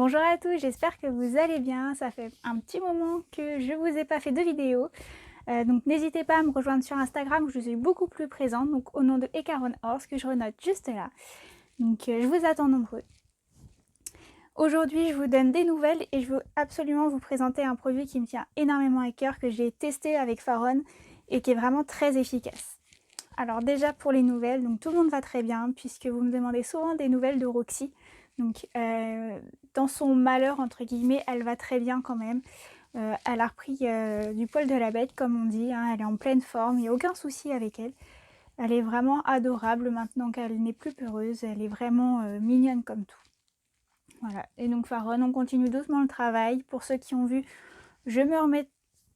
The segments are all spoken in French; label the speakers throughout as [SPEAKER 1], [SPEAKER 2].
[SPEAKER 1] Bonjour à tous, j'espère que vous allez bien. Ça fait un petit moment que je vous ai pas fait de vidéo. Donc n'hésitez pas à me rejoindre sur Instagram où je suis beaucoup plus présente, donc au nom de Ekaron Horse, que je renote juste là. Donc je vous attends nombreux. Aujourd'hui je vous donne des nouvelles et je veux absolument vous présenter un produit qui me tient énormément à cœur, que j'ai testé avec Faron et qui est vraiment très efficace. Alors déjà pour les nouvelles, donc tout le monde va très bien puisque vous me demandez souvent des nouvelles de Roxy. Donc dans son malheur entre guillemets, elle va très bien quand même. Elle a repris du poil de la bête comme on dit, hein. Elle est en pleine forme, il n'y a aucun souci avec elle. Elle est vraiment adorable maintenant qu'elle n'est plus peureuse, elle est vraiment mignonne comme tout. Voilà, et donc Faron, on continue doucement le travail. Pour ceux qui ont vu, je me remets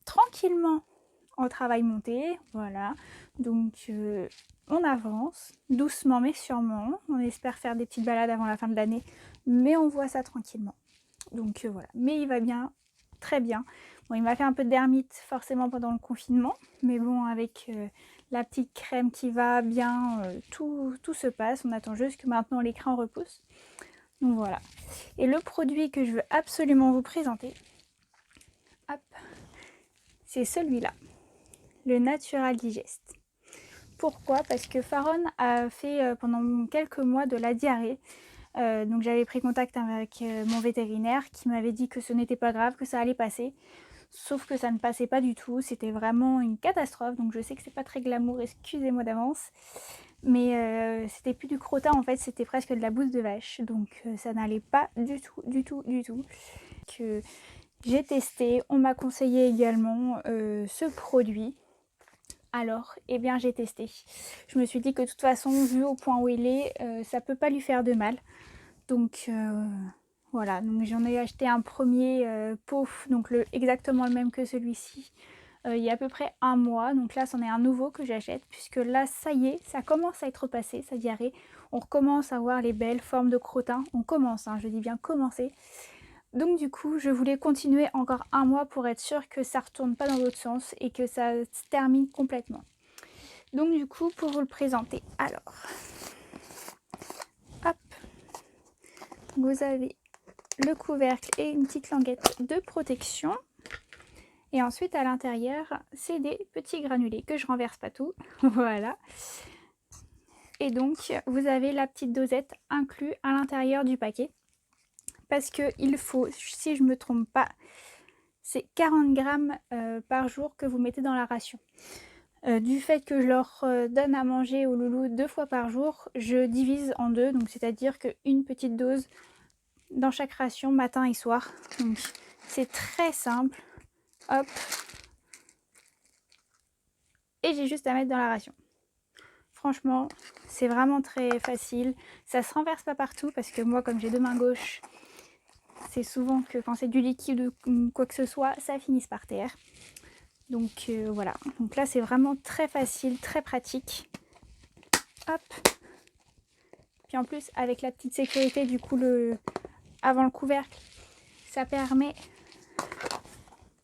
[SPEAKER 1] tranquillement au travail monté, voilà. Donc on avance, doucement mais sûrement. On espère faire des petites balades avant la fin de l'année, mais on voit ça tranquillement. Donc voilà, mais il va bien, très bien. Bon, il m'a fait un peu de dermite forcément pendant le confinement, mais bon, avec la petite crème qui va bien, tout se passe. On attend juste que maintenant l'écran repousse. Donc voilà. Et le produit que je veux absolument vous présenter, hop, c'est celui-là, le Natural Digest. Pourquoi? Parce que Faron a fait pendant quelques mois de la diarrhée. Donc j'avais pris contact avec mon vétérinaire qui m'avait dit que ce n'était pas grave, que ça allait passer. Sauf que ça ne passait pas du tout, c'était vraiment une catastrophe. Donc je sais que c'est pas très glamour, excusez-moi d'avance. Mais c'était plus du crottin en fait, c'était presque de la bouse de vache. Donc ça n'allait pas du tout, du tout, du tout. Que j'ai testé, on m'a conseillé également ce produit. Alors, eh bien j'ai testé. Je me suis dit que de toute façon, vu au point où il est, ça peut pas lui faire de mal. Donc voilà, donc j'en ai acheté un premier pot, donc exactement le même que celui-ci, il y a à peu près un mois. Donc là, c'en est un nouveau que j'achète, puisque là, ça y est, ça commence à être passé, sa diarrhée. On recommence à voir les belles formes de crottin. On commence, hein, je dis bien commencer. Donc du coup, je voulais continuer encore un mois pour être sûre que ça ne retourne pas dans l'autre sens et que ça se termine complètement. Donc du coup, pour vous le présenter, alors, hop, vous avez le couvercle et une petite languette de protection. Et ensuite, à l'intérieur, c'est des petits granulés que je renverse pas tout. Voilà. Et donc, vous avez la petite dosette inclue à l'intérieur du paquet. Parce qu'il faut, si je ne me trompe pas, c'est 40 grammes par jour que vous mettez dans la ration. Du fait que je leur donne à manger aux loulous 2 fois par jour, je divise en 2. Donc, c'est-à-dire qu'une petite dose dans chaque ration, matin et soir. Donc, c'est très simple. Hop. Et j'ai juste à mettre dans la ration. Franchement, c'est vraiment très facile. Ça se renverse pas partout parce que moi, comme j'ai 2 mains gauches, c'est souvent que quand c'est du liquide ou quoi que ce soit, ça finisse par terre. Donc voilà. Donc là, c'est vraiment très facile, très pratique. Hop. Puis en plus, avec la petite sécurité, du coup, avant le couvercle, ça permet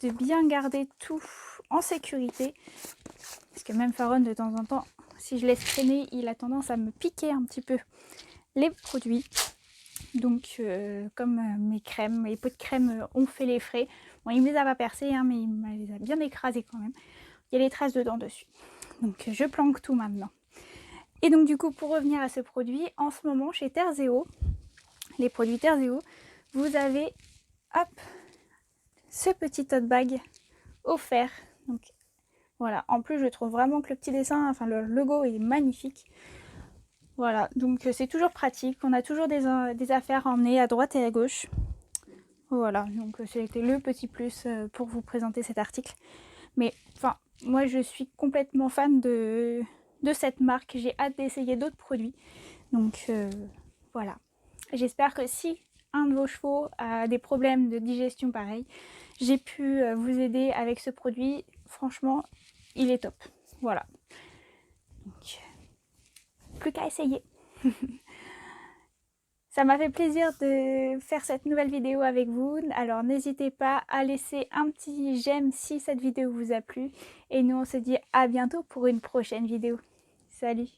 [SPEAKER 1] de bien garder tout en sécurité. Parce que même Faron, de temps en temps, si je laisse traîner, il a tendance à me piquer un petit peu les produits. Donc comme mes crèmes, mes pots de crème ont fait les frais. Bon, il me les a pas percés, hein, mais il me les a bien écrasés quand même. Il y a les traces dedans dessus. Donc je planque tout maintenant. Et donc du coup, pour revenir à ce produit, en ce moment chez Terzeo, les produits Terzeo, vous avez, hop, ce petit tote bag offert. Donc voilà, en plus je trouve vraiment que le petit dessin, enfin le logo est magnifique. Voilà, donc c'est toujours pratique, on a toujours des affaires à emmener à droite et à gauche. Voilà, donc c'était le petit plus pour vous présenter cet article. Mais enfin, moi je suis complètement fan de cette marque, j'ai hâte d'essayer d'autres produits. Donc voilà, j'espère que si un de vos chevaux a des problèmes de digestion pareil, j'ai pu vous aider avec ce produit. Franchement, il est top. Voilà. Donc, plus qu'à essayer. Ça m'a fait plaisir de faire cette nouvelle vidéo avec vous. Alors n'hésitez pas à laisser un petit j'aime si cette vidéo vous a plu. Et nous on se dit à bientôt pour une prochaine vidéo. Salut!